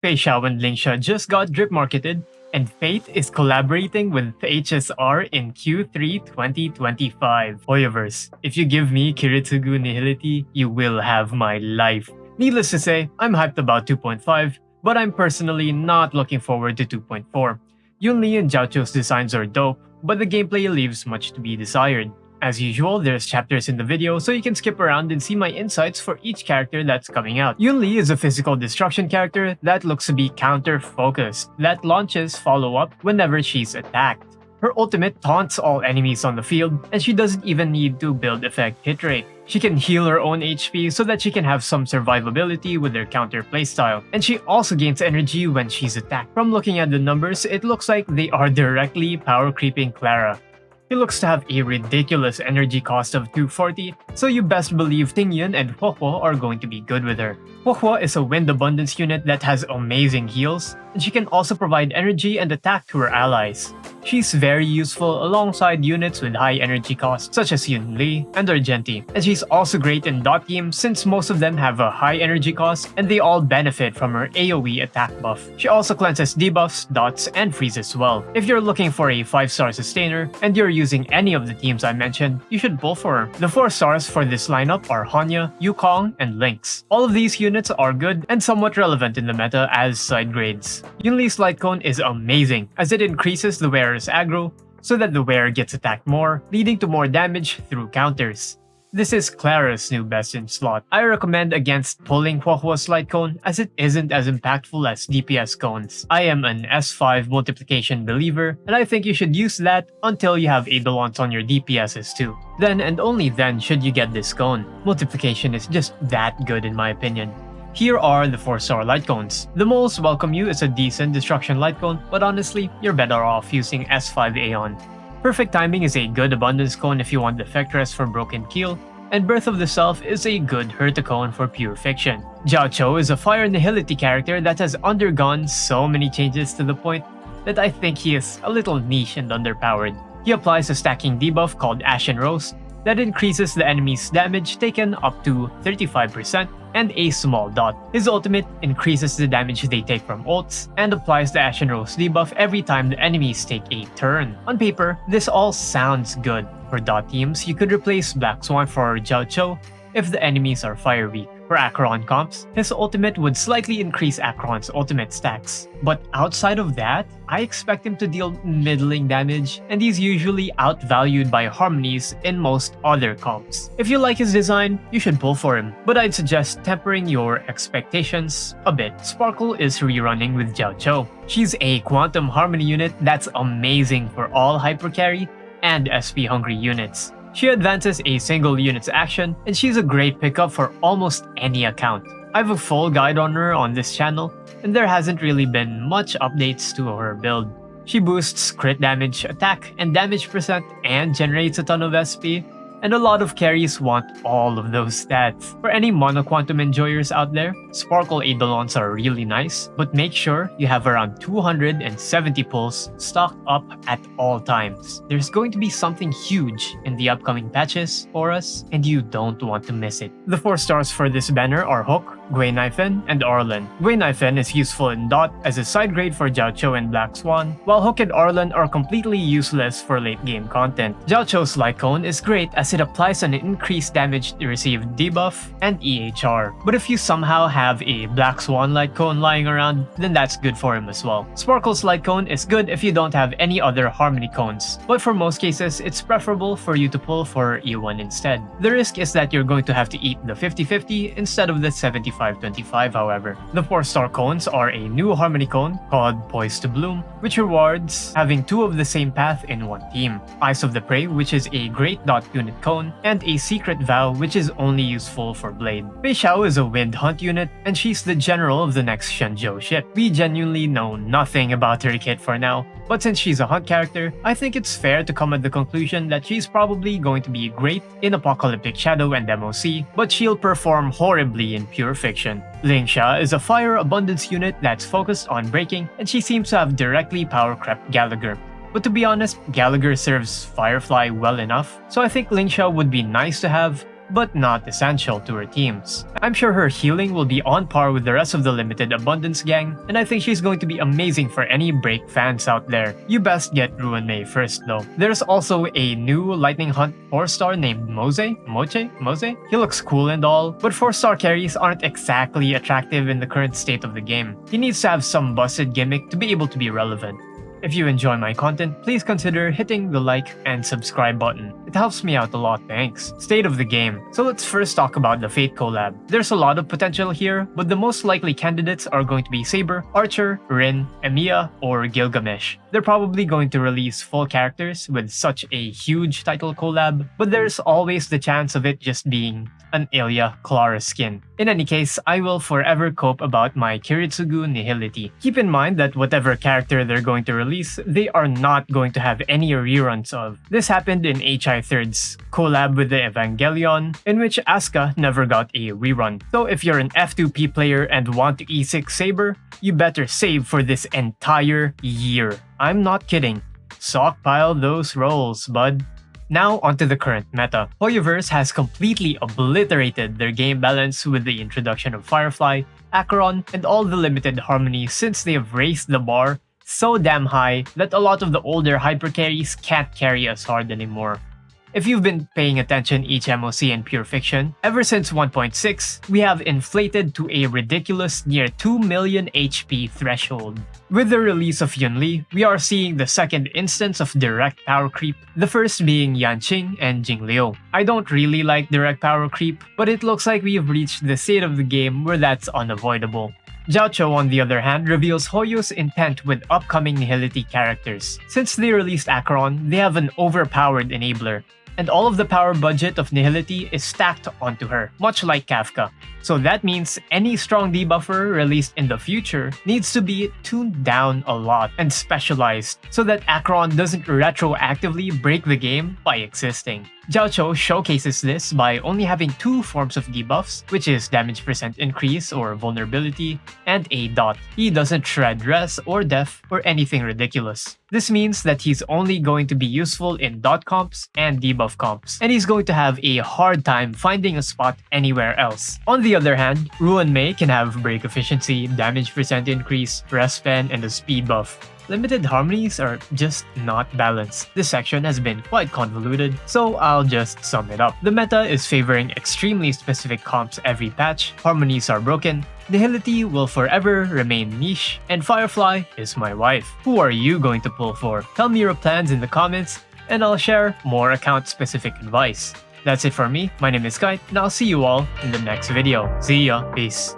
Feixiao and Lingsha just got drip marketed, and Fate is collaborating with HSR in Q3 2025. Hoyoverse, if you give me Kiritsugu Nihility, you will have my life. Needless to say, I'm hyped about 2.5, but I'm personally not looking forward to 2.4. Yunli and Jiaoqiu's designs are dope, but the gameplay leaves much to be desired. As usual, there's chapters in the video, so you can skip around and see my insights for each character that's coming out. Yunli is a physical destruction character that looks to be counter-focused, that launches follow-up whenever she's attacked. Her ultimate taunts all enemies on the field, and she doesn't even need to build effect hit rate. She can heal her own HP so that she can have some survivability with her counter playstyle, and she also gains energy when she's attacked. From looking at the numbers, it looks like they are directly power creeping Clara. He looks to have a ridiculous energy cost of 240, so you best believe Tingyun and Huohuo are going to be good with her. Huohuo is a wind abundance unit that has amazing heals, and she can also provide energy and attack to her allies. She's very useful alongside units with high energy costs such as Yunli and Argenti, and she's also great in dot teams since most of them have a high energy cost and they all benefit from her AoE attack buff. She also cleanses debuffs, dots, and freezes well. If you're looking for a 5-star sustainer and you're using any of the teams I mentioned, you should pull for her. The 4 stars for this lineup are Hanya, Yukong, and Lynx. All of these units are good and somewhat relevant in the meta as side grades. Yunli's Light Cone is amazing as it increases the wearer's aggro so that the wearer gets attacked more, leading to more damage through counters. This is Clara's new best in slot. I recommend against pulling Huohuo's Light Cone as it isn't as impactful as DPS cones. I am an S5 multiplication believer, and I think you should use that until you have Eidolons on your DPSs too. Then and only then should you get this cone. Multiplication is just that good in my opinion. Here are the 4-star light cones. The most welcome you is a decent destruction light cone, but honestly, you're better off using S5 Aeon. Perfect Timing is a good abundance cone if you want Defect Rest for Broken Keel, and Birth of the Self is a good Hurticone for pure fiction. Jiaoqiu is a fire nihility character that has undergone so many changes to the point that I think he is a little niche and underpowered. He applies a stacking debuff called Ashen Rose that increases the enemy's damage taken up to 35% and a small dot. His ultimate increases the damage they take from ults and applies the Ashen Rose debuff every time the enemies take a turn. On paper, this all sounds good. For dot teams, you could replace Black Swan for Jiaoqiu if the enemies are fire weak. For Acheron comps, his ultimate would slightly increase Acheron's ultimate stacks. But outside of that, I expect him to deal middling damage, and he's usually outvalued by harmonies in most other comps. If you like his design, you should pull for him, but I'd suggest tempering your expectations a bit. Sparkle is rerunning with Jiaoqiu. She's a quantum harmony unit that's amazing for all hypercarry and SP hungry units. She advances a single unit's action, and she's a great pickup for almost any account. I have a full guide on her on this channel, and there hasn't really been much updates to her build. She boosts crit damage, attack, and damage percent, and generates a ton of SP, and a lot of carries want all of those stats. For any monoquantum enjoyers out there, Sparkle Eidolons are really nice, but make sure you have around 270 pulls stocked up at all times. There's going to be something huge in the upcoming patches for us, and you don't want to miss it. The 4 stars for this banner are Hook, Guinaifen, and Arlen. Guinaifen is useful in dot as a side grade for Jiaoqiu and Black Swan, while Hook and Arlen are completely useless for late game content. Jiaoqiu's Light Cone is great as it applies an increased damage received debuff and EHR. But if you somehow have a Black Swan Light Cone lying around, then that's good for him as well. Sparkle's Light Cone is good if you don't have any other Harmony cones, but for most cases, it's preferable for you to pull for E1 instead. The risk is that you're going to have to eat the 50-50 instead of the 75-25 however. The 4-star cones are a new Harmony cone called Poised to Bloom, which rewards having 2 of the same path in one team. Eyes of the Prey, which is a great dot unit cone, and a Secret Vow, which is only useful for Blade. Feixiao is a wind hunt unit, and she's the general of the next Shenzhou ship. We genuinely know nothing about her kit for now, but since she's a hunt character, I think it's fair to come at the conclusion that she's probably going to be great in Apocalyptic Shadow and MOC, but she'll perform horribly in pure fiction. Lingsha is a fire abundance unit that's focused on breaking, and she seems to have directly power crept Gallagher. But to be honest, Gallagher serves Firefly well enough, so I think Lingsha would be nice to have, but not essential to her teams. I'm sure her healing will be on par with the rest of the limited abundance gang, and I think she's going to be amazing for any break fans out there. You best get Ruin Mei first though. There's also a new Lightning Hunt 4-star named Moze? He looks cool and all, but 4-star carries aren't exactly attractive in the current state of the game. He needs to have some busted gimmick to be able to be relevant. If you enjoy my content, please consider hitting the like and subscribe button. It helps me out a lot, thanks. State of the game. So let's first talk about the Fate collab. There's a lot of potential here, but the most likely candidates are going to be Saber, Archer, Rin, Emiya, or Gilgamesh. They're probably going to release full characters with such a huge title collab, but there's always the chance of it just being an Ilya Clara skin. In any case, I will forever cope about my Kiritsugu nihility. Keep in mind that whatever character they're going to release, they are not going to have any reruns of. This happened in HI3's collab with the Evangelion, in which Asuka never got a rerun. So if you're an F2P player and want to E6 Saber, you better save for this entire year. I'm not kidding. Stockpile those rolls, bud. Now onto the current meta. Hoyoverse has completely obliterated their game balance with the introduction of Firefly, Acheron, and all the limited harmonies since they have raised the bar so damn high that a lot of the older hyper carries can't carry as hard anymore. If you've been paying attention each MOC and Pure Fiction, ever since 1.6, we have inflated to a ridiculous near 2 million HP threshold. With the release of Yunli, we are seeing the second instance of direct power creep, the first being Yanqing and Jingliu. I don't really like direct power creep, but it looks like we have reached the state of the game where that's unavoidable. Jiaoqiu, on the other hand, reveals Hoyo's intent with upcoming Nihility characters. Since they released Acheron, they have an overpowered enabler, and all of the power budget of Nihility is stacked onto her, much like Kafka. So that means any strong debuffer released in the future needs to be tuned down a lot and specialized so that Acheron doesn't retroactively break the game by existing. Jiaoqiu showcases this by only having two forms of debuffs, which is damage % increase or vulnerability, and a dot. He doesn't shred res or def or anything ridiculous. This means that he's only going to be useful in dot comps and debuff comps, and he's going to have a hard time finding a spot anywhere else. On the other hand, Ruin Mei can have break efficiency, damage % increase, res pen, and a speed buff. Limited harmonies are just not balanced. This section has been quite convoluted, so I'll just sum it up. The meta is favoring extremely specific comps every patch, harmonies are broken, Nihility will forever remain niche, and Firefly is my wife. Who are you going to pull for? Tell me your plans in the comments, and I'll share more account-specific advice. That's it for me, my name is Kyte, and I'll see you all in the next video. See ya, peace.